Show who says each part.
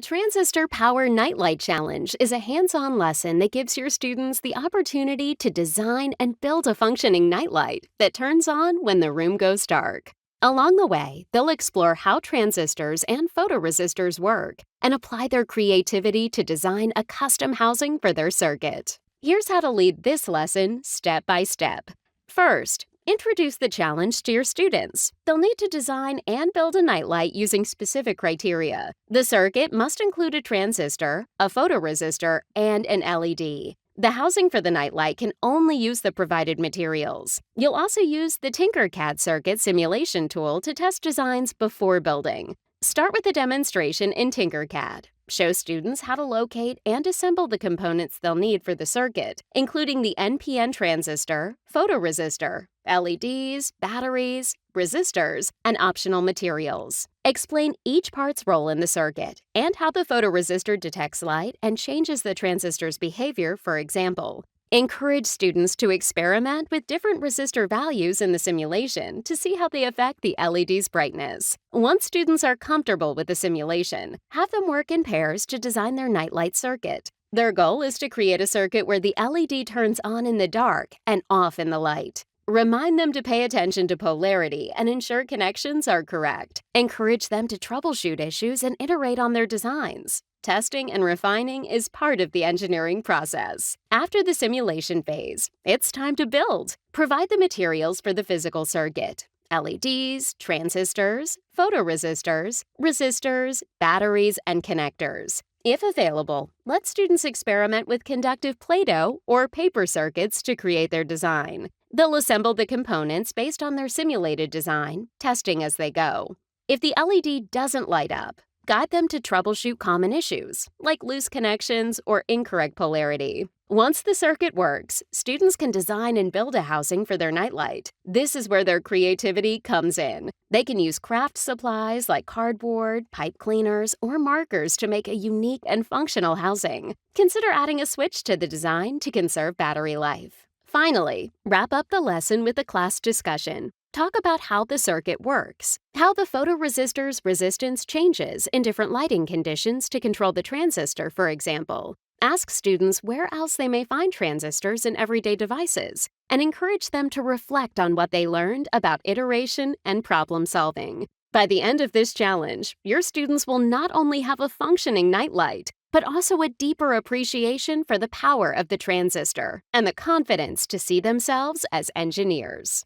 Speaker 1: The Transistor Power Nightlight Challenge is a hands-on lesson that gives your students the opportunity to design and build a functioning nightlight that turns on when the room goes dark. Along the way, they'll explore how transistors and photoresistors work and apply their creativity to design a custom housing for their circuit. Here's how to lead this lesson step by step. First, introduce the challenge to your students. They'll need to design and build a nightlight using specific criteria. The circuit must include a transistor, a photoresistor, and an LED. The housing for the nightlight can only use the provided materials. You'll also use the Tinkercad circuit simulation tool to test designs before building. Start with a demonstration in Tinkercad. Show students how to locate and assemble the components they'll need for the circuit, including the NPN transistor, photoresistor, LEDs, batteries, resistors, and optional materials. Explain each part's role in the circuit and how the photoresistor detects light and changes the transistor's behavior, for example. Encourage students to experiment with different resistor values in the simulation to see how they affect the LED's brightness. Once students are comfortable with the simulation, have them work in pairs to design their nightlight circuit. Their goal is to create a circuit where the LED turns on in the dark and off in the light. Remind them to pay attention to polarity and ensure connections are correct. Encourage them to troubleshoot issues and iterate on their designs. Testing and refining is part of the engineering process. After the simulation phase, it's time to build. Provide the materials for the physical circuit: LEDs, transistors, photoresistors, resistors, batteries, and connectors. If available, let students experiment with conductive Play-Doh or paper circuits to create their design. They'll assemble the components based on their simulated design, testing as they go. If the LED doesn't light up, guide them to troubleshoot common issues, like loose connections or incorrect polarity. Once the circuit works, students can design and build a housing for their nightlight. This is where their creativity comes in. They can use craft supplies like cardboard, pipe cleaners, or markers to make a unique and functional housing. Consider adding a switch to the design to conserve battery life. Finally, wrap up the lesson with a class discussion. Talk about how the circuit works, how the photoresistor's resistance changes in different lighting conditions to control the transistor, for example. Ask students where else they may find transistors in everyday devices, and encourage them to reflect on what they learned about iteration and problem solving. By the end of this challenge, your students will not only have a functioning nightlight, but also a deeper appreciation for the power of the transistor and the confidence to see themselves as engineers.